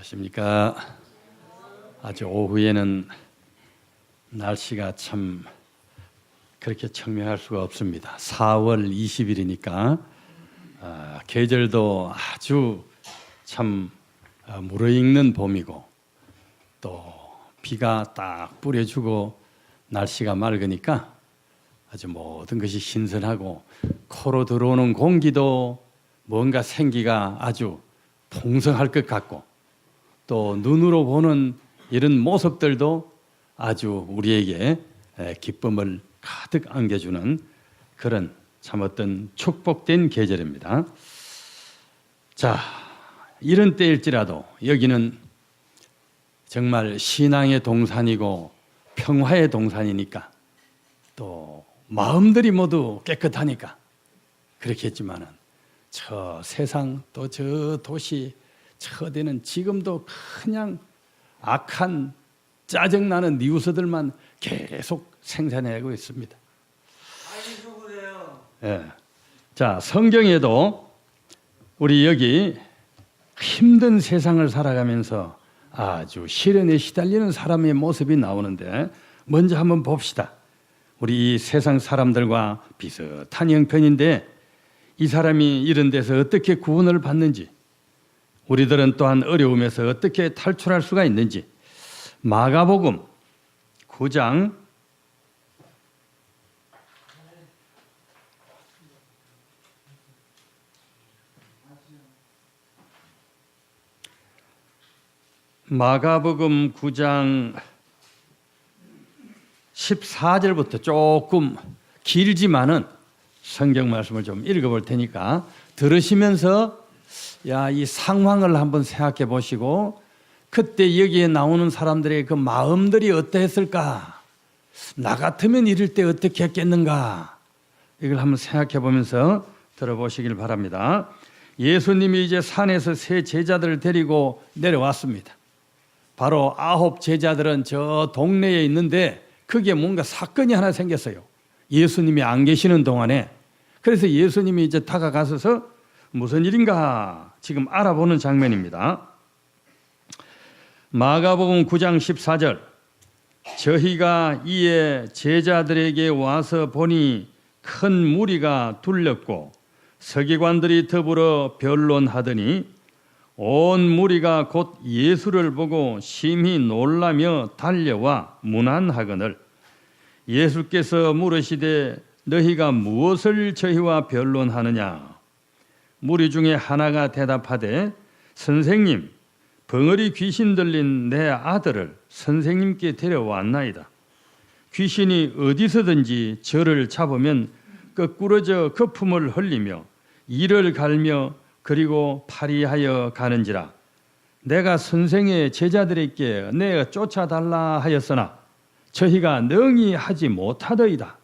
안녕하십니까. 아주 오후에는 날씨가 참 그렇게 청명할 수가 없습니다. 4월 20일이니까 계절도 아주 참 무르익는 봄이고 또 비가 딱 뿌려주고 날씨가 맑으니까 아주 모든 것이 신선하고 코로 들어오는 공기도 뭔가 생기가 아주 풍성할 것 같고 또 눈으로 보는 이런 모습들도 아주 우리에게 기쁨을 가득 안겨주는 그런 참 어떤 축복된 계절입니다. 자, 이런 때일지라도 여기는 정말 신앙의 동산이고 평화의 동산이니까 또 마음들이 모두 깨끗하니까 그렇겠지만은 저 세상 또 저 도시 처대는 지금도 그냥 악한 짜증나는 뉴스들만 계속 생산하고 있습니다. 예. 자, 성경에도 우리 여기 힘든 세상을 살아가면서 아주 시련에 시달리는 사람의 모습이 나오는데 먼저 한번 봅시다. 우리 이 세상 사람들과 비슷한 형편인데 이 사람이 이런 데서 어떻게 구원을 받는지 우리들은 또한 어려움에서 어떻게 탈출할 수가 있는지 마가복음 9장 14절부터 조금 길지만은 성경 말씀을 좀 읽어볼 테니까 들으시면서 이 상황을 한번 생각해 보시고 그때 여기에 나오는 사람들의 그 마음들이 어떠했을까? 나 같으면 이럴 때 어떻게 했겠는가? 이걸 한번 생각해 보면서 들어보시길 바랍니다. 예수님이 이제 산에서 세 제자들을 데리고 내려왔습니다. 바로 9 제자들은 저 동네에 있는데 그게 뭔가 사건이 하나 생겼어요. 예수님이 안 계시는 동안에. 그래서 예수님이 이제 다가가셔서 무슨 일인가 지금 알아보는 장면입니다. 마가복음 9장 14절 저희가 이에 제자들에게 와서 보니 큰 무리가 둘렀고 서기관들이 더불어 변론하더니 온 무리가 곧 예수를 보고 심히 놀라며 달려와 문안하거늘 예수께서 물으시되 너희가 무엇을 저희와 변론하느냐? 무리 중에 하나가 대답하되 선생님 벙어리 귀신 들린 내 아들을 선생님께 데려왔나이다. 귀신이 어디서든지 저를 잡으면 거꾸러져 거품을 흘리며 이를 갈며 그리고 파리하여 가는지라. 내가 선생의 제자들에게 내어 쫓아달라 하였으나 저희가 능히 하지 못하더이다.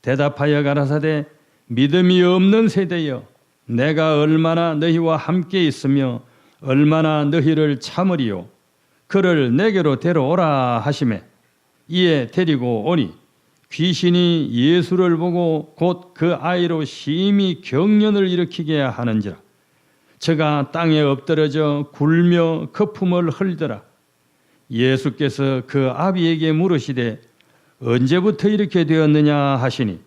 대답하여 가라사대 믿음이 없는 세대여 내가 얼마나 너희와 함께 있으며 얼마나 너희를 참으리요. 그를 내게로 데려오라 하시매 이에 데리고 오니 귀신이 예수를 보고 곧 그 아이로 심히 경련을 일으키게 하는지라. 저가 땅에 엎드러져 굴며 거품을 흘리더라. 예수께서 그 아비에게 물으시되 언제부터 이렇게 되었느냐 하시니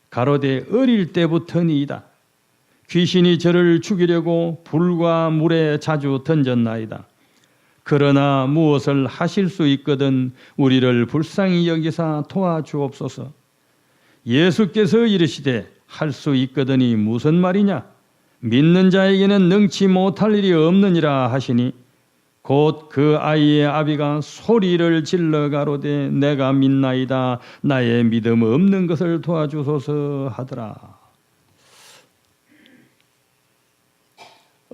가로되 어릴 때부터니이다. 귀신이 저를 죽이려고 불과 물에 자주 던졌나이다. 그러나 무엇을 하실 수 있거든 우리를 불쌍히 여기사 도와주옵소서. 예수께서 이르시되 할 수 있거든이 무슨 말이냐? 믿는 자에게는 능치 못할 일이 없느니라 하시니 곧 그 아이의 아비가 소리를 질러 가로되 내가 믿나이다. 나의 믿음 없는 것을 도와주소서 하더라.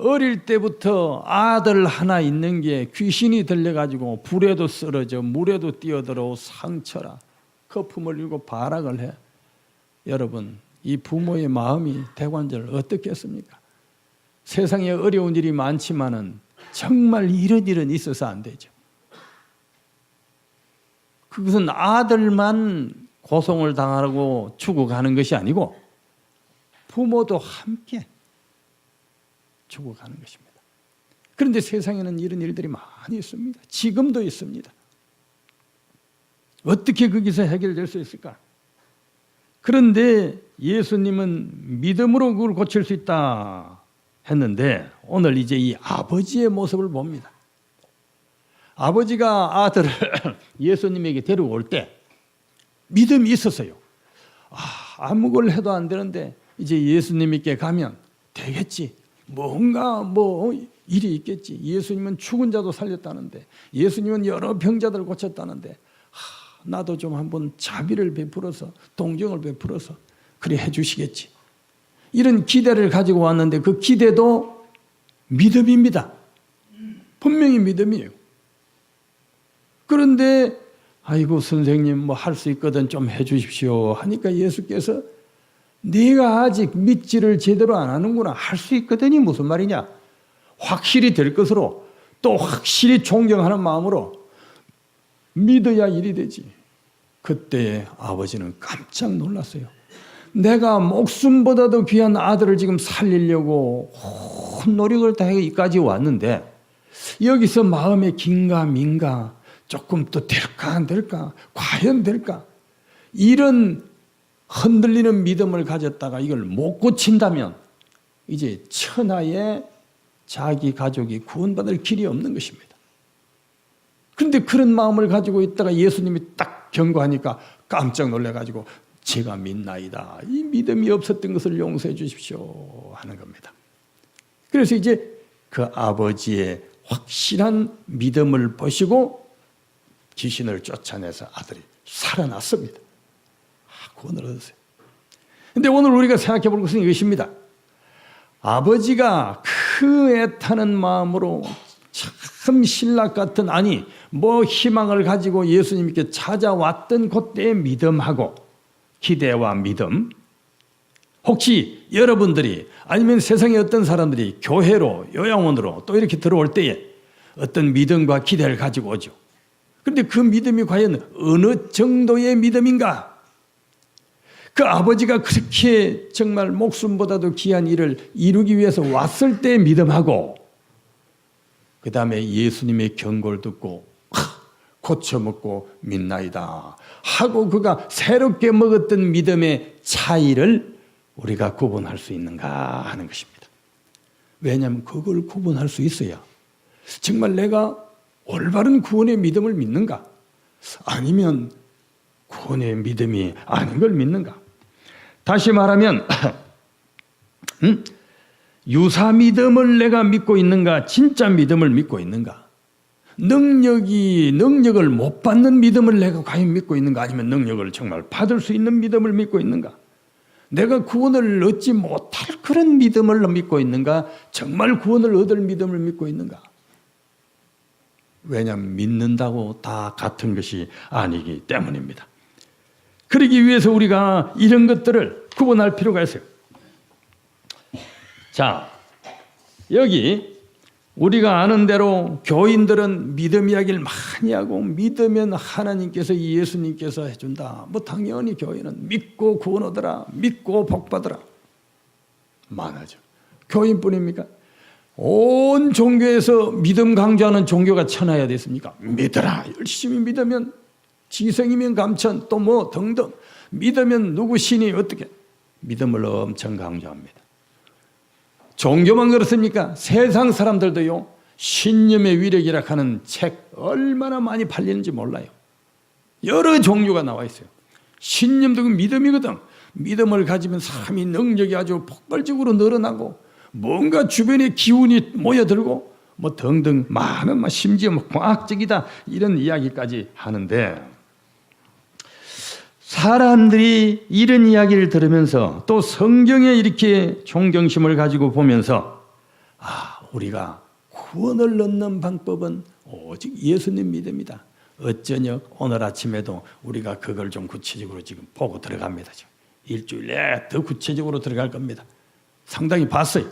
어릴 때부터 아들 하나 있는 게 귀신이 들려가지고 불에도 쓰러져 물에도 뛰어들어 상처라 거품을 일고 발악을 해. 여러분 이 부모의 마음이 대관절 어떻겠습니까? 세상에 어려운 일이 많지만은 정말 이런 일은 있어서 안 되죠. 그것은 아들만 고통을 당하고 죽어가는 것이 아니고 부모도 함께 죽어가는 것입니다. 그런데 세상에는 이런 일들이 많이 있습니다. 지금도 있습니다. 어떻게 거기서 해결될 수 있을까? 그런데 예수님은 믿음으로 그걸 고칠 수 있다 했는데 오늘 이제 이 아버지의 모습을 봅니다. 아버지가 아들을 예수님에게 데려올 때 믿음이 있었어요. 아무 걸 해도 안 되는데 이제 예수님께 가면 되겠지. 뭔가 일이 있겠지. 예수님은 죽은 자도 살렸다는데, 예수님은 여러 병자들 고쳤다는데, 나도 좀 한번 자비를 베풀어서, 동정을 베풀어서 그래 해주시겠지. 이런 기대를 가지고 왔는데 그 기대도 믿음입니다. 분명히 믿음이에요. 그런데 아이고 선생님 뭐 할 수 있거든 좀 해주십시오 하니까 예수께서 네가 아직 믿지를 제대로 안 하는구나. 할 수 있거든이 무슨 말이냐. 확실히 될 것으로 또 확실히 존경하는 마음으로 믿어야 일이 되지. 그때 아버지는 깜짝 놀랐어요. 내가 목숨보다도 귀한 아들을 지금 살리려고 온 노력을 다해 여기까지 왔는데 여기서 마음에 긴가민가 조금 또 될까 안 될까 과연 될까 이런 흔들리는 믿음을 가졌다가 이걸 못 고친다면 이제 천하에 자기 가족이 구원받을 길이 없는 것입니다. 그런데 그런 마음을 가지고 있다가 예수님이 딱 경고하니까 깜짝 놀라가지고 제가 믿나이다. 이 믿음이 없었던 것을 용서해 주십시오 하는 겁니다. 그래서 이제 그 아버지의 확실한 믿음을 보시고 귀신을 쫓아내서 아들이 살아났습니다. 구원을 얻었어요. 그런데 오늘 우리가 생각해 볼 것은 이것입니다. 아버지가 그 애타는 마음으로 참 신락 같은 희망을 가지고 예수님께 찾아왔던 그때의 믿음하고 기대와 믿음, 혹시 여러분들이 아니면 세상의 어떤 사람들이 교회로 요양원으로 또 이렇게 들어올 때에 어떤 믿음과 기대를 가지고 오죠. 그런데 그 믿음이 과연 어느 정도의 믿음인가? 그 아버지가 그렇게 정말 목숨보다도 귀한 일을 이루기 위해서 왔을 때의 믿음하고 그 다음에 예수님의 경고를 듣고 고쳐먹고 믿나이다 하고 그가 새롭게 먹었던 믿음의 차이를 우리가 구분할 수 있는가 하는 것입니다. 왜냐하면 그걸 구분할 수 있어야 정말 내가 올바른 구원의 믿음을 믿는가 아니면 구원의 믿음이 아닌 걸 믿는가. 다시 말하면 유사 믿음을 내가 믿고 있는가 진짜 믿음을 믿고 있는가. 능력을 못 받는 믿음을 내가 과연 믿고 있는가 아니면 능력을 정말 받을 수 있는 믿음을 믿고 있는가. 내가 구원을 얻지 못할 그런 믿음을 믿고 있는가 정말 구원을 얻을 믿음을 믿고 있는가. 왜냐하면 믿는다고 다 같은 것이 아니기 때문입니다. 그러기 위해서 우리가 이런 것들을 구분할 필요가 있어요. 자, 여기 우리가 아는 대로 교인들은 믿음 이야기를 많이 하고 믿으면 하나님께서 예수님께서 해준다. 당연히 교인은 믿고 구원 얻으라. 믿고 복 받으라. 많아져. 교인뿐입니까? 온 종교에서 믿음 강조하는 종교가 천하야 됐습니까? 믿어라. 열심히 믿으면 지성이면 감천 또 등등 믿으면 누구 신이 어떻게 믿음을 엄청 강조합니다. 종교만 그렇습니까? 세상 사람들도요 신념의 위력이라 하는 책 얼마나 많이 팔리는지 몰라요. 여러 종류가 나와 있어요. 신념도 믿음이거든. 믿음을 가지면 사람이 능력이 아주 폭발적으로 늘어나고 뭔가 주변에 기운이 모여들고 등등 많은 심지어 과학적이다 이런 이야기까지 하는데 사람들이 이런 이야기를 들으면서 또 성경에 이렇게 존경심을 가지고 보면서 우리가 구원을 얻는 방법은 오직 예수님 믿음이다. 어쩌냐 오늘 아침에도 우리가 그걸 좀 구체적으로 지금 보고 들어갑니다. 지금 일주일 내에 더 구체적으로 들어갈 겁니다. 상당히 봤어요.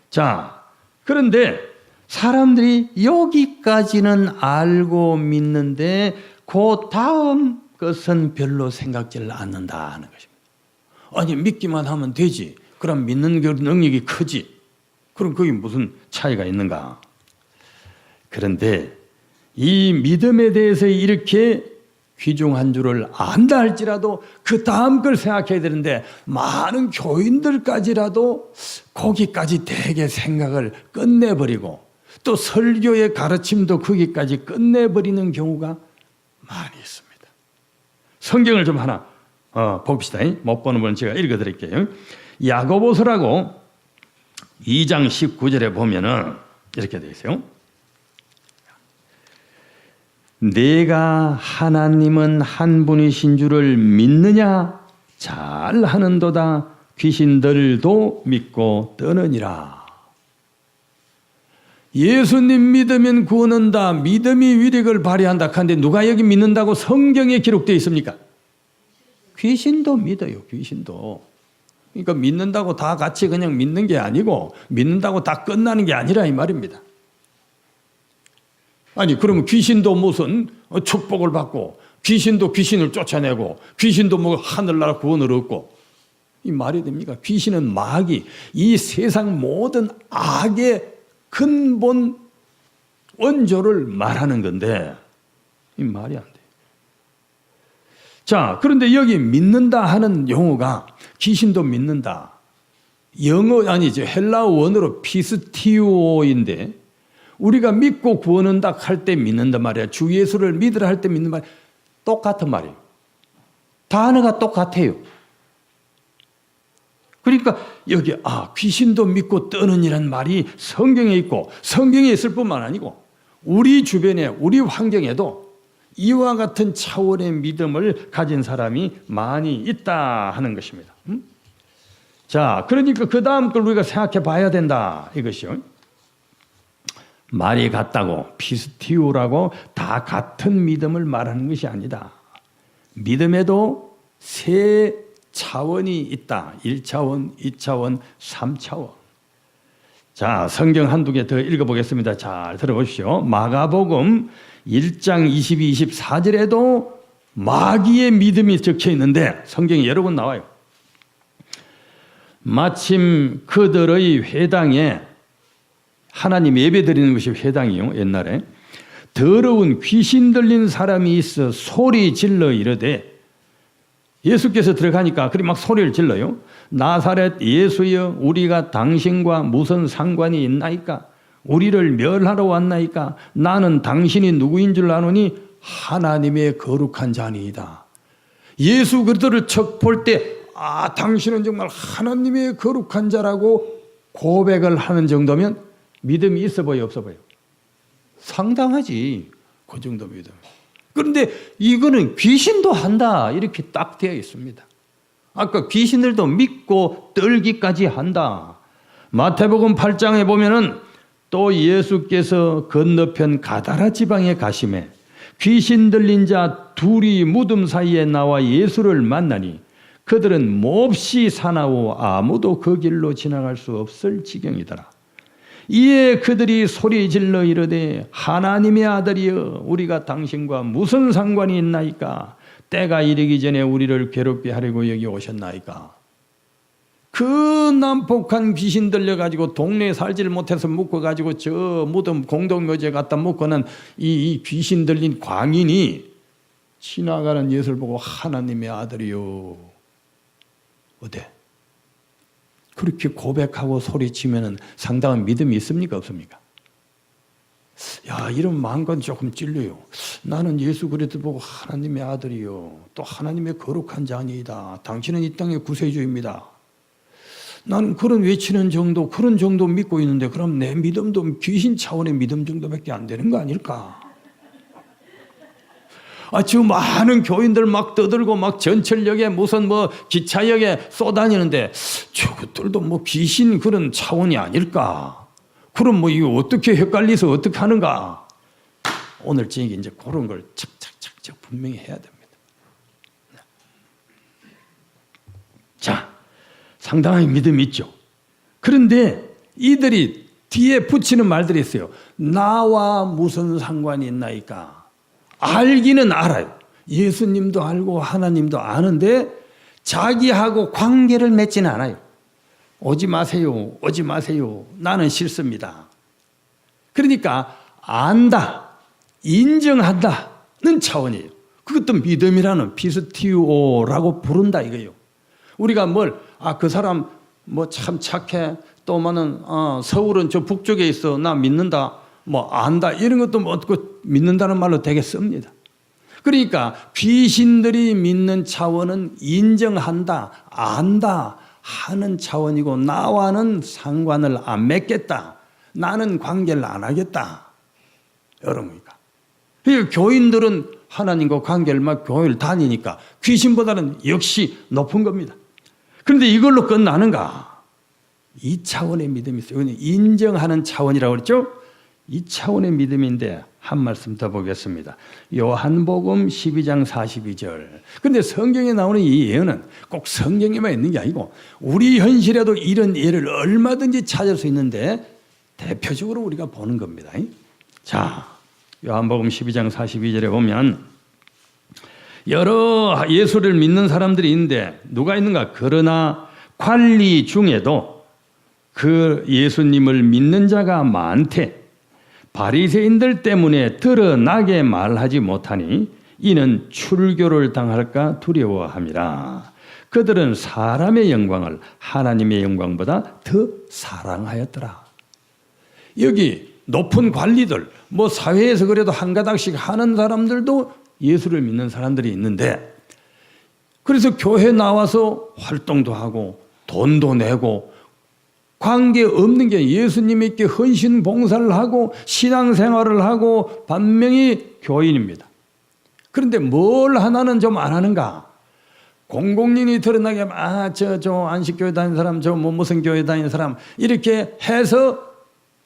자, 그런데 사람들이 여기까지는 알고 믿는데 그 다음 것은 별로 생각지를 않는다 하는 것입니다. 아니 믿기만 하면 되지. 그럼 믿는 능력이 크지. 그럼 그게 무슨 차이가 있는가? 그런데 이 믿음에 대해서 이렇게 귀중한 줄을 안다 할지라도 그 다음 걸 생각해야 되는데 많은 교인들까지라도 거기까지 되게 생각을 끝내버리고 또 설교의 가르침도 거기까지 끝내버리는 경우가 많이 있습니다. 성경을 좀 하나 봅시다. 못 보는 분은 제가 읽어드릴게요. 야고보서라고 2장 19절에 보면은 이렇게 되어 있어요. 내가 하나님은 한 분이신 줄을 믿느냐? 잘하는도다. 귀신들도 믿고 떠느니라. 예수님 믿으면 구원한다. 믿음이 위력을 발휘한다. 하는데 누가 여기 믿는다고 성경에 기록되어 있습니까? 귀신도 믿어요. 귀신도. 그러니까 믿는다고 다 같이 그냥 믿는 게 아니고 믿는다고 다 끝나는 게 아니라 이 말입니다. 아니 그러면 귀신도 무슨 축복을 받고 귀신도 귀신을 쫓아내고 귀신도 뭐 하늘나라 구원을 얻고 이 말이 됩니까? 귀신은 마귀, 이 세상 모든 악의 근본 원조를 말하는 건데 이 말이 안 돼요. 자, 그런데 여기 믿는다 하는 용어가 귀신도 믿는다. 영어 아니죠. 헬라어 원어로 피스티오인데 우리가 믿고 구원한다 할 때 믿는다 말이야. 주 예수를 믿으라 할 때 믿는 말 똑같은 말이에요. 단어가 똑같아요. 그러니까 여기 귀신도 믿고 떠는이라는 말이 성경에 있고 성경에 있을 뿐만 아니고 우리 주변에 우리 환경에도 이와 같은 차원의 믿음을 가진 사람이 많이 있다 하는 것입니다. 자, 그러니까 그 다음 걸 우리가 생각해 봐야 된다 이것이요. 말이 같다고 피스티오라고 다 같은 믿음을 말하는 것이 아니다. 믿음에도 세 차원이 있다. 1차원, 2차원, 3차원. 자, 성경 한두 개 더 읽어보겠습니다. 잘 들어보십시오. 마가복음 1장 22, 24절에도 마귀의 믿음이 적혀 있는데 성경에 여러 번 나와요. 마침 그들의 회당에 하나님 예배 드리는 것이 회당이요. 옛날에 더러운 귀신 들린 사람이 있어 소리 질러 이르되 예수께서 들어가니까 그리 막 소리를 질러요. 나사렛 예수여 우리가 당신과 무슨 상관이 있나이까? 우리를 멸하러 왔나이까? 나는 당신이 누구인 줄 아노니 하나님의 거룩한 자니이다. 예수 그리스도를 척 볼 때 당신은 정말 하나님의 거룩한 자라고 고백을 하는 정도면 믿음이 있어 보여 없어 보여? 상당하지. 그 정도 믿음. 그런데 이거는 귀신도 한다 이렇게 딱 되어 있습니다. 아까 귀신들도 믿고 떨기까지 한다. 마태복음 8장에 보면은 또 예수께서 건너편 가다라 지방에 가심에 귀신 들린 자 둘이 무덤 사이에 나와 예수를 만나니 그들은 몹시 사나워 아무도 그 길로 지나갈 수 없을 지경이더라. 이에 그들이 소리 질러 이르되 하나님의 아들이여 우리가 당신과 무슨 상관이 있나이까? 때가 이르기 전에 우리를 괴롭게 하려고 여기 오셨나이까? 그 난폭한 귀신 들려가지고 동네에 살지를 못해서 묶어가지고 저 무덤 공동묘지에 갖다 묶어는 이 귀신 들린 광인이 지나가는 예수를 보고 하나님의 아들이요. 어때? 그렇게 고백하고 소리치면 상당한 믿음이 있습니까? 없습니까? 야, 이런 마음과 조금 찔려요. 나는 예수 그리스도 보고 하나님의 아들이요. 또 하나님의 거룩한 자니이다. 당신은 이 땅의 구세주입니다. 나는 그런 외치는 정도, 그런 정도 믿고 있는데 그럼 내 믿음도 귀신 차원의 믿음 정도밖에 안 되는 거 아닐까? 지금 많은 교인들 막 떠들고 막 전철역에 무슨 기차역에 쏘다니는데 저것들도 귀신 그런 차원이 아닐까? 그럼 이거 어떻게 헷갈려서 어떻게 하는가? 오늘 저녁에 이제 그런 걸 착착착착 분명히 해야 됩니다. 자, 상당히 믿음이 있죠. 그런데 이들이 뒤에 붙이는 말들이 있어요. 나와 무슨 상관이 있나이까? 알기는 알아요. 예수님도 알고 하나님도 아는데 자기하고 관계를 맺지는 않아요. 오지 마세요. 오지 마세요. 나는 싫습니다. 그러니까 안다, 인정한다는 차원이에요. 그것도 믿음이라는 피스티오라고 부른다 이거예요. 우리가 그 사람 참 착해, 또만은 서울은 저 북쪽에 있어, 나 믿는다, 안다, 이런 것도 어떻게 믿는다는 말로 되게 씁니다. 그러니까 귀신들이 믿는 차원은 인정한다, 안다 하는 차원이고, 나와는 상관을 안 맺겠다, 나는 관계를 안 하겠다, 여러분이니까. 교인들은 하나님과 관계를 교회를 다니니까 귀신보다는 역시 높은 겁니다. 그런데 이걸로 끝나는가? 이 차원의 믿음이 있어요. 인정하는 차원이라고 그랬죠? 이 차원의 믿음인데 한 말씀 더 보겠습니다. 요한복음 12장 42절. 그런데 성경에 나오는 이 예언은 꼭 성경에만 있는 게 아니고 우리 현실에도 이런 예를 얼마든지 찾을 수 있는데 대표적으로 우리가 보는 겁니다. 자, 요한복음 12장 42절에 보면 여러 예수를 믿는 사람들이 있는데 누가 있는가? 그러나 관리 중에도 그 예수님을 믿는 자가 많되 바리새인들 때문에 드러나게 말하지 못하니 이는 출교를 당할까 두려워함이라. 그들은 사람의 영광을 하나님의 영광보다 더 사랑하였더라. 여기 높은 관리들, 사회에서 그래도 한 가닥씩 하는 사람들도 예수를 믿는 사람들이 있는데, 그래서 교회 나와서 활동도 하고 돈도 내고 관계 없는 게 예수님께 헌신 봉사를 하고 신앙생활을 하고 반면이 교인입니다. 그런데 뭘 하나는 좀 안 하는가? 공공연히 드러나게 저 안식교회 다니는 사람, 저 무슨 교회 다니는 사람 이렇게 해서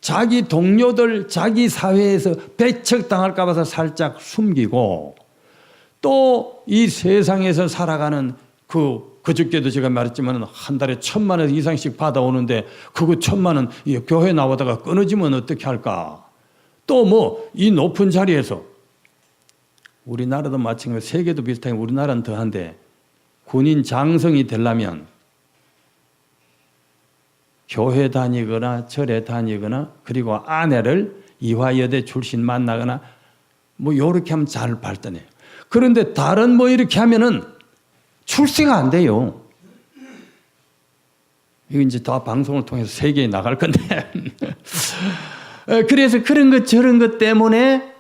자기 동료들, 자기 사회에서 배척당할까 봐서 살짝 숨기고, 또 이 세상에서 살아가는 그저께도 제가 말했지만 한 달에 1,000만 원 이상씩 받아오는데 그거 1,000만 원 교회 나오다가 끊어지면 어떻게 할까? 또 이 높은 자리에서 우리나라도 마찬가지로 세계도 비슷하게 우리나라는 더한데 군인 장성이 되려면 교회 다니거나 절에 다니거나 그리고 아내를 이화여대 출신 만나거나 요렇게 하면 잘 발전해요. 그런데 다른 이렇게 하면은 출세가 안 돼요. 이거 이제 다 방송을 통해서 세계에 나갈 건데. 그래서 그런 것 저런 것 때문에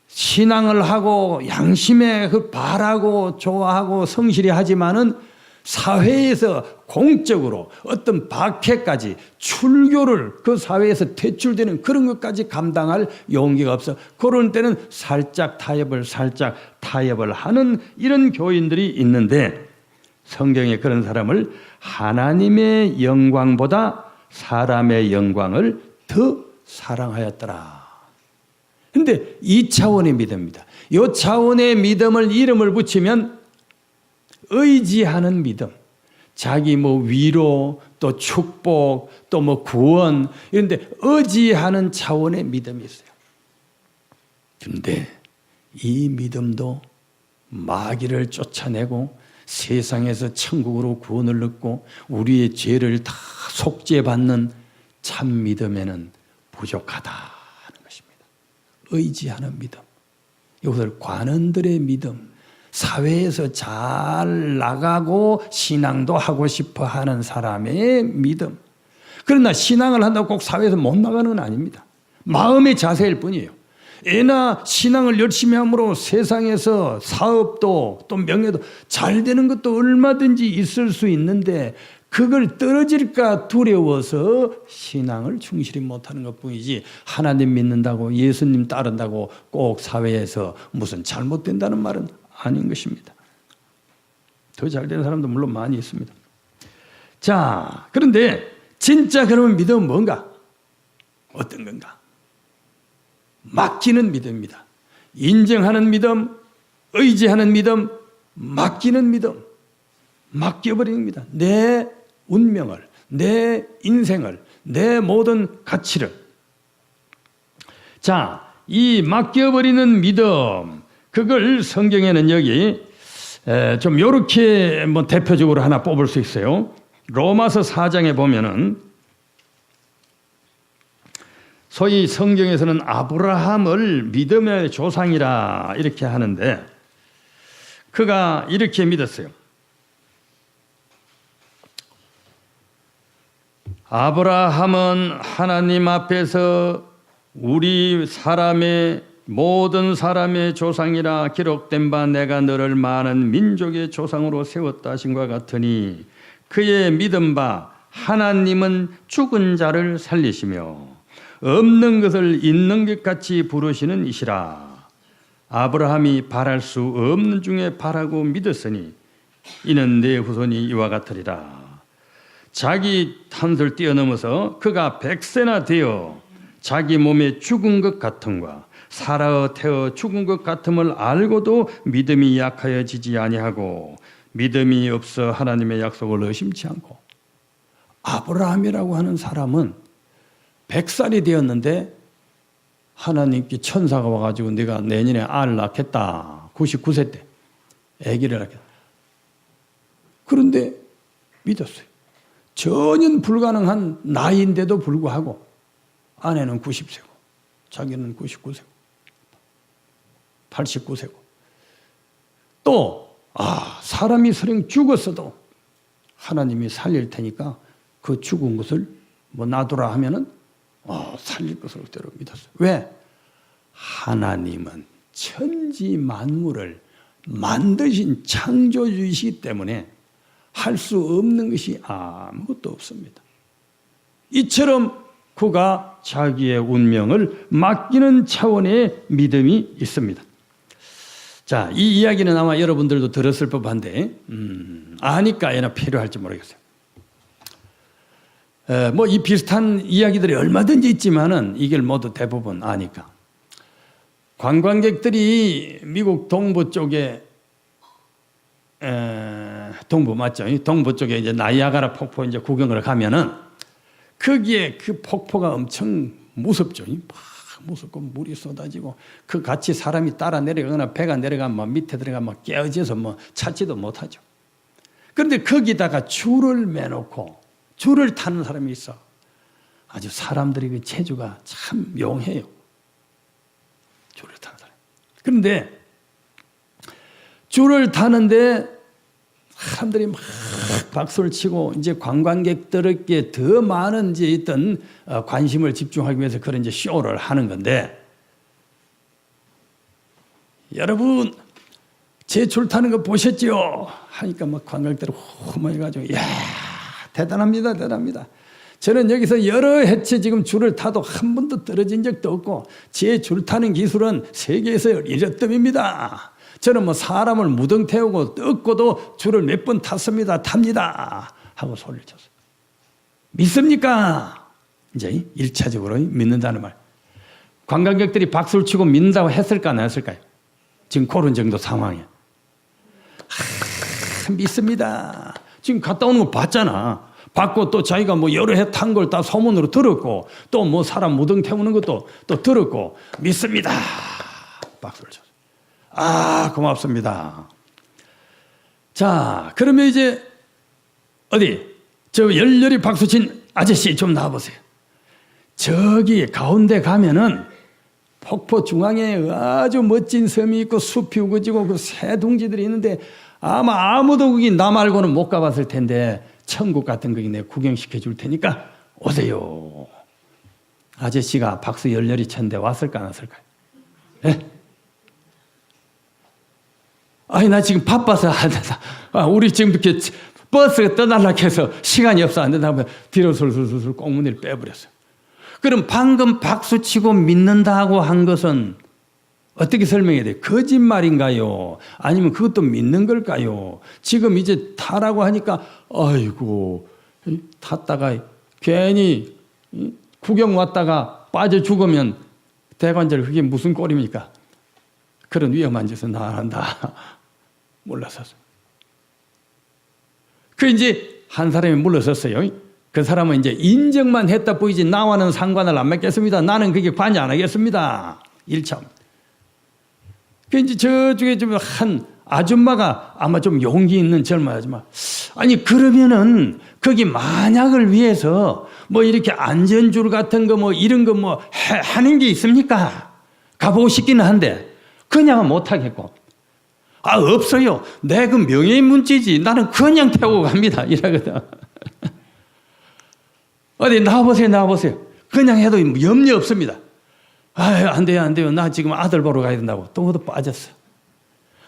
신앙을 하고 양심에 바라고 좋아하고 성실히 하지만은 사회에서 공적으로 어떤 박해까지 출교를 그 사회에서 퇴출되는 그런 것까지 감당할 용기가 없어. 그런 때는 살짝 타협을 하는 이런 교인들이 있는데, 성경에 그런 사람을 하나님의 영광보다 사람의 영광을 더 사랑하였더라. 그런데 이 차원의 믿음입니다. 이 차원의 믿음을 이름을 붙이면 의지하는 믿음, 자기 위로, 또 축복, 또 구원, 이런데 의지하는 차원의 믿음이 있어요. 그런데 이 믿음도 마귀를 쫓아내고 세상에서 천국으로 구원을 얻고 우리의 죄를 다 속죄받는 참 믿음에는 부족하다는 것입니다. 의지하는 믿음, 이것을 관원들의 믿음, 사회에서 잘 나가고 신앙도 하고 싶어 하는 사람의 믿음. 그러나 신앙을 한다고 꼭 사회에서 못 나가는 건 아닙니다. 마음의 자세일 뿐이에요. 애나 신앙을 열심히 함으로 세상에서 사업도 또 명예도 잘 되는 것도 얼마든지 있을 수 있는데 그걸 떨어질까 두려워서 신앙을 충실히 못하는 것뿐이지, 하나님 믿는다고 예수님 따른다고 꼭 사회에서 무슨 잘못된다는 말은 아닌 것입니다. 더 잘되는 사람도 물론 많이 있습니다. 자, 그런데 진짜 그러면 믿음은 뭔가? 어떤 건가? 맡기는 믿음입니다. 인정하는 믿음, 의지하는 믿음, 맡기는 믿음. 맡겨버리는 겁니다. 내 운명을, 내 인생을, 내 모든 가치를. 자, 이 맡겨버리는 믿음, 그걸 성경에는 여기 좀 이렇게 대표적으로 하나 뽑을 수 있어요. 로마서 4장에 보면은 소위 성경에서는 아브라함을 믿음의 조상이라 이렇게 하는데 그가 이렇게 믿었어요. 아브라함은 하나님 앞에서 우리 사람의 모든 사람의 조상이라 기록된 바 내가 너를 많은 민족의 조상으로 세웠다 하신과 같으니 그의 믿은 바 하나님은 죽은 자를 살리시며 없는 것을 있는 것 같이 부르시는 이시라. 아브라함이 바랄 수 없는 중에 바라고 믿었으니 이는 내 후손이 이와 같으리라. 자기 한을 뛰어넘어서 그가 100세나 되어 자기 몸에 죽은 것 같음과 살아 태어 죽은 것 같음을 알고도 믿음이 약하여지지 아니하고 믿음이 없어 하나님의 약속을 의심치 않고. 아브라함이라고 하는 사람은 100살이 되었는데 하나님께 천사가 와가지고 네가 내년에 아를 낳겠다. 99세 때 아기를 낳겠다. 그런데 믿었어요. 전혀 불가능한 나이인데도 불구하고 아내는 90세고 자기는 99세고 89세고 또 사람이 설령 죽었어도 하나님이 살릴 테니까 그 죽은 것을 놔두라 하면은 살릴 것을 그대로 믿었어요. 왜? 하나님은 천지 만물을 만드신 창조주이시기 때문에 할 수 없는 것이 아무것도 없습니다. 이처럼 그가 자기의 운명을 맡기는 차원의 믿음이 있습니다. 자, 이 이야기는 아마 여러분들도 들었을 법한데 아니까 얘나 필요할지 모르겠어요. 이 비슷한 이야기들이 얼마든지 있지만은 이걸 모두 대부분 아니까. 관광객들이 미국 동부 쪽에 동부 맞죠? 동부 쪽에 이제 나이아가라 폭포 이제 구경을 가면은 거기에 그 폭포가 엄청 무섭죠. 막 무섭고 물이 쏟아지고 그 같이 사람이 따라 내려가거나 배가 내려가면 밑에 들어가면 깨어져서 찾지도 못하죠. 그런데 거기다가 줄을 매놓고 줄을 타는 사람이 있어. 아주 사람들이 그 체주가 참 용해요. 줄을 타는 사람. 그런데 줄을 타는데 사람들이 막 박수를 치고 이제 관광객들에게 더 많은 이제 있던 관심을 집중하기 위해서 그런 이제 쇼를 하는 건데 여러분 제 줄 타는 거 보셨죠? 하니까 막 관광객들이 호모해가지고 이야 대단합니다, 대단합니다. 저는 여기서 여러 해체 지금 줄을 타도 한 번도 떨어진 적도 없고 제 줄 타는 기술은 세계에서 1등입니다. 저는 사람을 무등 태우고 뜯고도 줄을 몇 번 탔습니다. 탑니다. 하고 소리를 쳤어요. 믿습니까? 이제 1차적으로 믿는다는 말. 관광객들이 박수를 치고 믿는다고 했을까 안 했을까요? 지금 그런 정도 상황이에요. 믿습니다. 지금 갔다 오는 거 봤잖아. 봤고 또 자기가 여러 해 탄 걸 다 소문으로 들었고 또 사람 무등 태우는 것도 또 들었고 믿습니다. 박수를 쳤어요. 고맙습니다. 자, 그러면 이제 저 열렬히 박수친 아저씨 좀 나와보세요. 저기 가운데 가면은 폭포 중앙에 아주 멋진 섬이 있고 숲이 우거지고 그 새 둥지들이 있는데 아마 아무도 거기 나 말고는 못 가봤을 텐데 천국 같은 거기 내가 구경시켜 줄 테니까 오세요. 아저씨가 박수 열렬히 쳤는데 왔을까 안 왔을까요? 네? 나 지금 바빠서 안 된다. 우리 지금 이렇게 버스가 떠나려고 해서 시간이 없어 안 된다고 뒤로 술술술 꽁무니를 빼버렸어요. 그럼 방금 박수치고 믿는다고 한 것은 어떻게 설명해야 돼요? 거짓말인가요? 아니면 그것도 믿는 걸까요? 지금 이제 타라고 하니까 아이고 탔다가 괜히 구경 왔다가 빠져 죽으면 대관절 그게 무슨 꼴입니까? 그런 위험한 짓은 안 한다. 물러섰어요. 이제 한 사람이 물러섰어요. 그 사람은 이제 인정만 했다 보이지 나와는 상관을 안 맺겠습니다. 나는 그게 관여 안 하겠습니다. 1차. 이제 저쪽에 좀 한 아줌마가 아마 좀 용기 있는 젊은 아줌마. 아니 그러면은 거기 만약을 위해서 뭐 이렇게 안전줄 같은 거 뭐 이런 거 뭐 하는 게 있습니까? 가보고 싶기는 한데 그냥은 못 하겠고. 아 없어요. 내 그 명예의 문제지. 나는 그냥 태우고 갑니다. 이러거든. 어디 나와보세요. 그냥 해도 염려 없습니다. 아유 안 돼요. 나 지금 아들 보러 가야 된다고. 또 모두 빠졌어.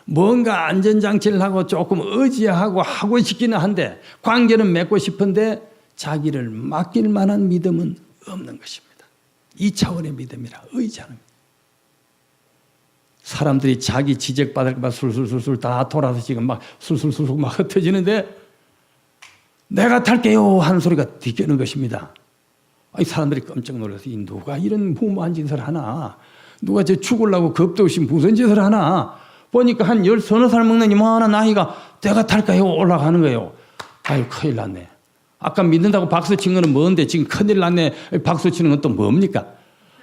뭔가 안전장치를 하고 조금 의지하고 하고 싶기는 한데 관계는 맺고 싶은데 자기를 맡길 만한 믿음은 없는 것입니다. 2차원의 믿음이라 의지하는 겁니다. 사람들이 자기 지적받을까 봐 술술술술 다 돌아서 지금 막 술술술술 막 흩어지는데 내가 탈게요 하는 소리가 뒤뀌는 것입니다. 아니 사람들이 깜짝 놀라서 누가 이런 무모한 짓을 하나, 누가 저 죽으려고 겁도 없이 무슨 짓을 하나 보니까 한 10살 먹는 이만한 아이가 내가 탈까요 올라가는 거예요. 아유 큰일 났네. 아까 믿는다고 박수 친 거는 뭔데 지금 큰일 났네 박수 치는 건 또 뭡니까?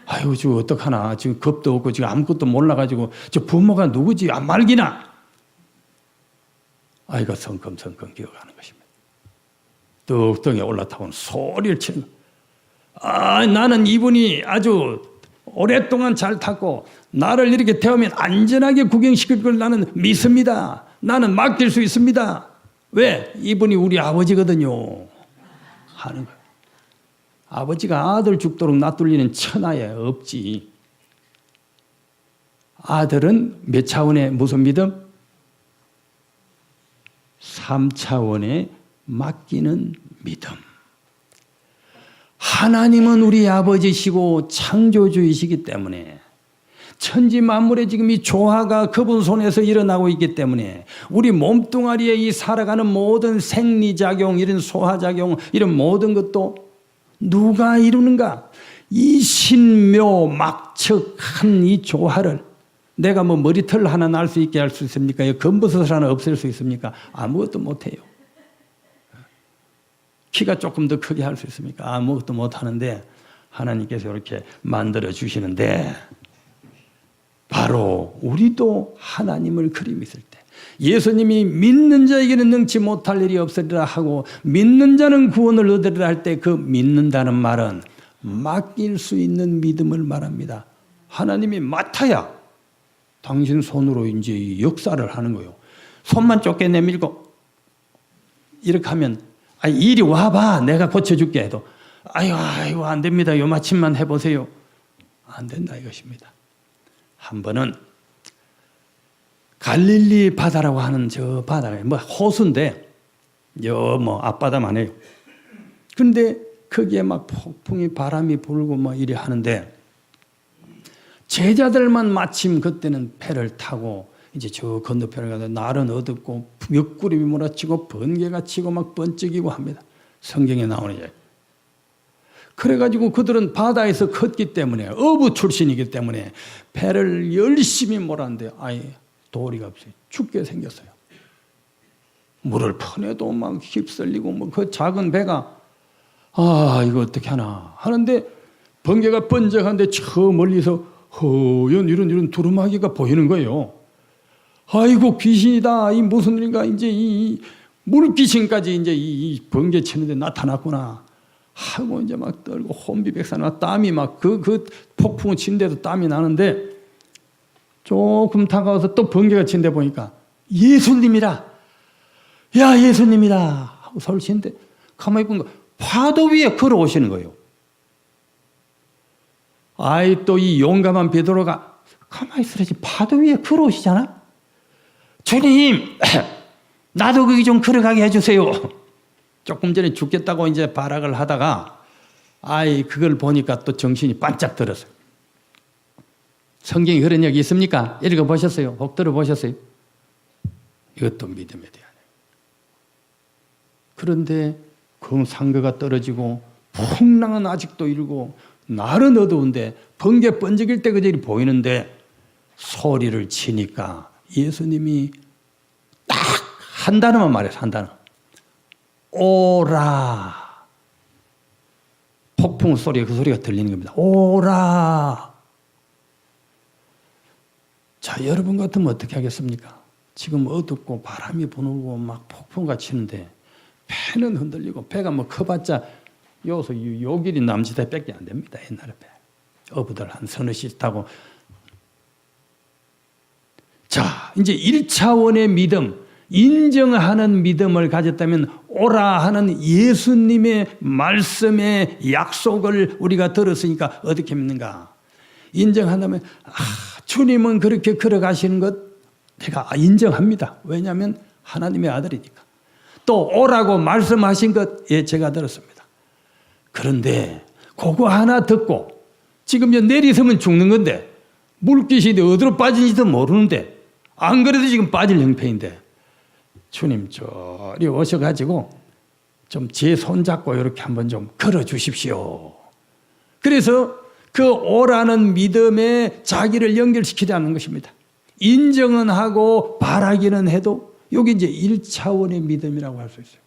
아유 지금 어떡하나 지금 겁도 없고 지금 아무것도 몰라가지고 저 부모가 누구지 안 말기나. 아이가 성큼성큼 기어가는 것입니다. 뚝뚝에 올라타고는 소리를 치는 거예요. 아 나는 이분이 아주 오랫동안 잘 탔고 나를 이렇게 태우면 안전하게 구경시킬 걸 나는 믿습니다. 나는 맡길 수 있습니다. 왜? 이분이 우리 아버지거든요. 하는 거예요. 아버지가 아들 죽도록 놔둘리는 천하에 없지. 아들은 몇 차원의 무슨 믿음? 3차원의 맡기는 믿음. 하나님은 우리 아버지시고 창조주이시기 때문에 천지 만물의 지금 이 조화가 그분 손에서 일어나고 있기 때문에 우리 몸뚱아리에 이 살아가는 모든 생리작용, 이런 소화작용, 이런 모든 것도 누가 이루는가? 이 신묘막측한 이 조화를 내가 뭐 머리털 하나 날 수 있게 할 수 있습니까? 검버섯을 하나 없앨 수 있습니까? 아무것도 못해요. 키가 조금 더 크게 할 수 있습니까? 아무것도 못하는데 하나님께서 이렇게 만들어 주시는데 바로 우리도 하나님을 그리 믿을 때 예수님이 믿는 자에게는 능치 못할 일이 없으리라 하고 믿는 자는 구원을 얻으리라 할 때 그 믿는다는 말은 맡길 수 있는 믿음을 말합니다. 하나님이 맡아야 당신 손으로 이제 이 역사를 하는 거예요. 손만 좁게 내밀고 이렇게 하면 이리 와봐 내가 고쳐줄게 해도 아이고 안 됩니다. 요마침만 해보세요. 안 된다 이것입니다. 한 번은 갈릴리 바다라고 하는 저 바다에 뭐 호수인데 뭐 앞바다만 해요. 그런데 거기에 막 폭풍이 바람이 불고 뭐 이래 하는데 제자들만 마침 그때는 배를 타고 이제 저 건너편에 가서 날은 어둡고 먹구름이 몰아치고 번개가 치고 막 번쩍이고 합니다. 성경에 나오는 얘기. 그래가지고 그들은 바다에서 컸기 때문에 어부 출신이기 때문에 배를 열심히 몰았는데 아예 도리가 없어요. 죽게 생겼어요. 물을 퍼내도 막 휩쓸리고 뭐 그 작은 배가 이거 어떻게 하나 하는데 번개가 번쩍하는데 저 멀리서 허연 이런 두루마기가 보이는 거예요. 아이고 귀신이다. 이 무슨 일인가 이제 이 물귀신까지 이제 이 번개 치는데 나타났구나. 하고 이제 막 떨고 혼비백산 땀이 막 그 폭풍을 친데도 땀이 나는데 조금 다가와서 또 번개가 친데 보니까 예수님이라. 야 예수님이다 하고 소리를 치는데 가만히 보니까 파도 위에 걸어오시는 거예요. 아이 또 이 용감한 베드로가 가만히 있으라지 파도 위에 걸어오시잖아. 주님 나도 거기 좀 걸어가게 해주세요. 조금 전에 죽겠다고 이제 발악을 하다가 그걸 보니까 또 정신이 반짝 들었어요. 성경에 그런 얘기 있습니까? 읽어보셨어요? 혹 들어보셨어요? 이것도 믿음에 대한. 그런데 그 상거가 떨어지고 풍랑은 아직도 일고 날은 어두운데 번개 번쩍일 때 그들이 보이는데 소리를 치니까 예수님이 딱 한 단어만 말해서 한 단어. 오라. 폭풍 소리가 그 소리가 들리는 겁니다. 오라. 자, 여러분 같으면 어떻게 하겠습니까? 지금 어둡고 바람이 부는 막 폭풍같이 치는데 배는 흔들리고 배가 뭐 커봤자 요서 요 길이 남지대밖에 안 됩니다. 옛날에 배. 어부들 한 서너 시 타고. 자, 이제 1차원의 믿음, 인정하는 믿음을 가졌다면 오라 하는 예수님의 말씀의 약속을 우리가 들었으니까 어떻게 믿는가? 인정한다면 주님은 그렇게 걸어가시는 것 제가 인정합니다. 왜냐하면 하나님의 아들이니까. 또 오라고 말씀하신 것 제가 들었습니다. 그런데 그거 하나 듣고 지금 내리서면 죽는 건데 물귀신이 어디로 빠진지도 모르는데 안 그래도 지금 빠질 형편인데 주님 저리 오셔가지고 좀 제 손잡고 이렇게 한번 좀 걸어주십시오. 그래서 그 오라는 믿음에 자기를 연결시키자는 것입니다. 인정은 하고 바라기는 해도 여기 이제 1차원의 믿음이라고 할 수 있어요.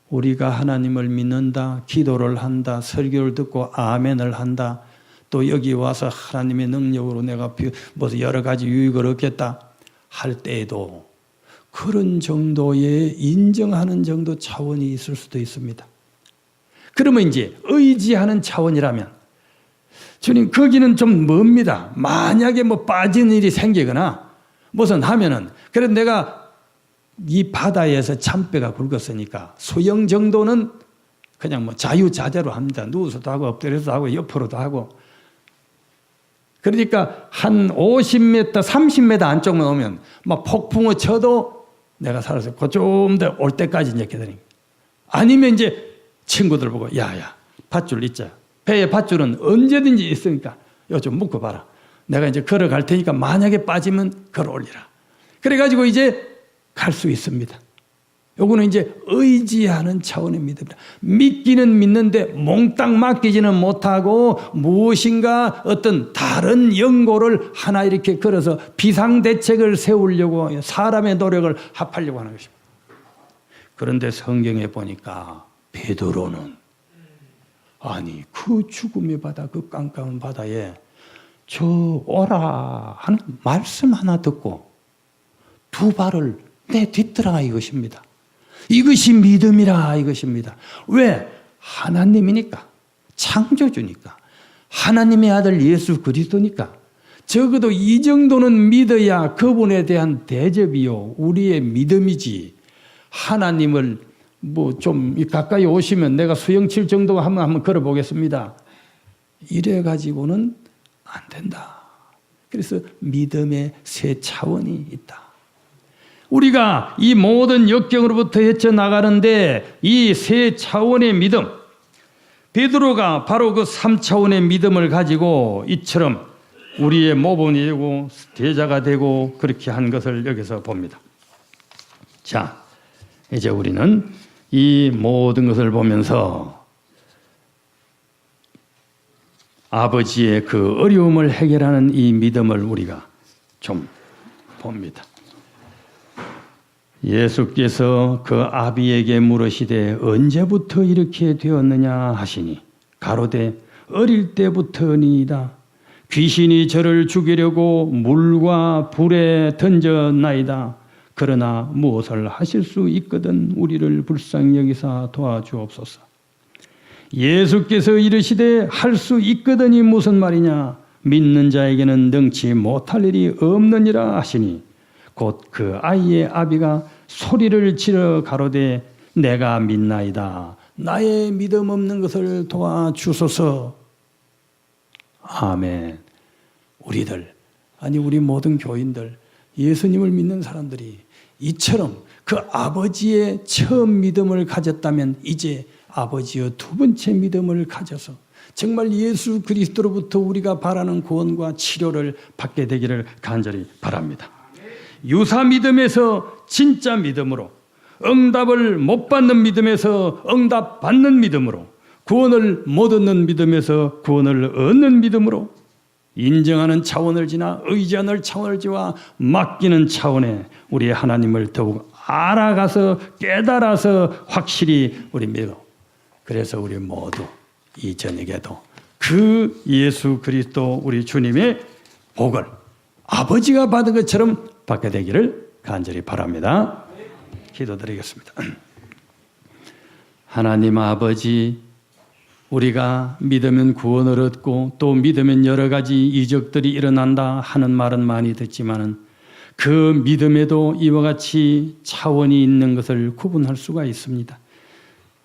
우리가 하나님을 믿는다, 기도를 한다, 설교를 듣고 아멘을 한다, 또 여기 와서 하나님의 능력으로 내가 무슨 여러 가지 유익을 얻겠다 할 때에도 그런 정도의 인정하는 정도 차원이 있을 수도 있습니다. 그러면 이제 의지하는 차원이라면 주님 거기는 좀 멉니다. 만약에 뭐 빠진 일이 생기거나 무슨 하면은 그래도 내가 이 바다에서 참배가 굵었으니까 수영 정도는 그냥 뭐 자유자재로 합니다. 누워서도 하고 엎드려서도 하고 옆으로도 하고. 그러니까 한 50m, 30m 안쪽만 오면 막 폭풍을 쳐도 내가 살아서 좀 더 올 때까지 이제 기다립니다. 아니면 이제 친구들 보고 야야 밧줄 있자. 배에 밧줄은 언제든지 있으니까 이거 좀 묶어봐라. 내가 이제 걸어갈 테니까 만약에 빠지면 걸어 올리라. 그래가지고 이제 갈 수 있습니다. 요거는 이제 의지하는 차원의 믿음이다. 믿기는 믿는데 몽땅 맡기지는 못하고 무엇인가 어떤 다른 연고를 하나 이렇게 걸어서 비상대책을 세우려고 사람의 노력을 합하려고 하는 것입니다. 그런데 성경에 보니까 베드로는 아니 그 죽음의 바다, 그 깜깜한 바다에 저 오라 하는 말씀 하나 듣고 두 발을 내딛더라 이것입니다. 이것이 믿음이라 이것입니다. 왜? 하나님이니까, 창조주니까, 하나님의 아들 예수 그리스도니까 적어도 이 정도는 믿어야 그분에 대한 대접이요 우리의 믿음이지. 하나님을 뭐 좀 가까이 오시면 내가 수영 칠 정도 하면 한번 걸어보겠습니다. 이래 가지고는 안 된다. 그래서 믿음의 세 차원이 있다. 우리가 이 모든 역경으로부터 헤쳐나가는데 이 세 차원의 믿음, 베드로가 바로 그 3차원의 믿음을 가지고 이처럼 우리의 모범이 되고 제자가 되고 그렇게 한 것을 여기서 봅니다. 자, 이제 우리는 이 모든 것을 보면서 아버지의 그 어려움을 해결하는 이 믿음을 우리가 좀 봅니다. 예수께서 그 아비에게 물으시되 언제부터 이렇게 되었느냐 하시니 가로되 어릴 때부터니이다. 귀신이 저를 죽이려고 물과 불에 던졌나이다. 그러나 무엇을 하실 수 있거든 우리를 불쌍히 여기사 도와주옵소서. 예수께서 이르시되 할 수 있거든이 무슨 말이냐. 믿는 자에게는 능치 못할 일이 없느니라 하시니 곧 그 아이의 아비가 소리를 지르 가로되 내가 믿나이다. 나의 믿음 없는 것을 도와주소서. 아멘. 우리들, 아니 우리 모든 교인들, 예수님을 믿는 사람들이 이처럼 그 아버지의 처음 믿음을 가졌다면 이제 아버지의 두 번째 믿음을 가져서 정말 예수 그리스도로부터 우리가 바라는 구원과 치료를 받게 되기를 간절히 바랍니다. 유사 믿음에서 진짜 믿음으로, 응답을 못 받는 믿음에서 응답 받는 믿음으로, 구원을 못 얻는 믿음에서 구원을 얻는 믿음으로 인정하는 차원을 지나 의지하는 차원을 지와 맡기는 차원에 우리 하나님을 더욱 알아가서 깨달아서 확실히 우리 믿어. 그래서 우리 모두 이 저녁에도 그 예수 그리스도 우리 주님의 복을 아버지가 받은 것처럼 받게 되기를 간절히 바랍니다. 기도드리겠습니다. 하나님 아버지, 우리가 믿으면 구원을 얻고 또 믿으면 여러 가지 이적들이 일어난다 하는 말은 많이 듣지만은 그 믿음에도 이와 같이 차원이 있는 것을 구분할 수가 있습니다.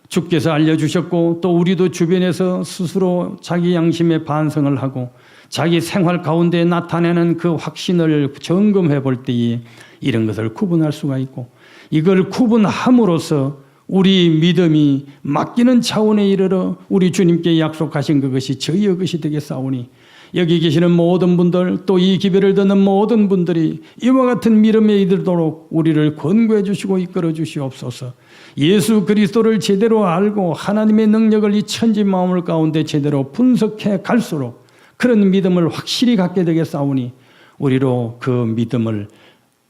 주께서 알려주셨고 또 우리도 주변에서 스스로 자기 양심에 반성을 하고 자기 생활 가운데 나타내는 그 확신을 점검해 볼 때에 이런 것을 구분할 수가 있고, 이걸 구분함으로써 우리 믿음이 맡기는 차원에 이르러 우리 주님께 약속하신 그것이 저희의 것이 되겠사오니, 여기 계시는 모든 분들 또 이 기별을 듣는 모든 분들이 이와 같은 믿음에 이르도록 우리를 권고해 주시고 이끌어 주시옵소서. 예수 그리스도를 제대로 알고 하나님의 능력을 이 천지 마음을 가운데 제대로 분석해 갈수록 그런 믿음을 확실히 갖게 되겠사오니, 우리로 그 믿음을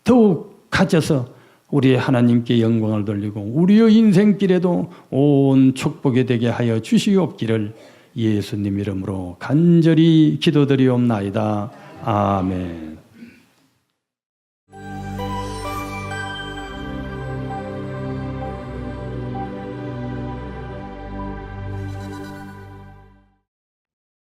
더욱 가져서 우리의 하나님께 영광을 돌리고 우리의 인생길에도 온 축복이 되게 하여 주시옵기를 예수님 이름으로 간절히 기도드리옵나이다. 아멘.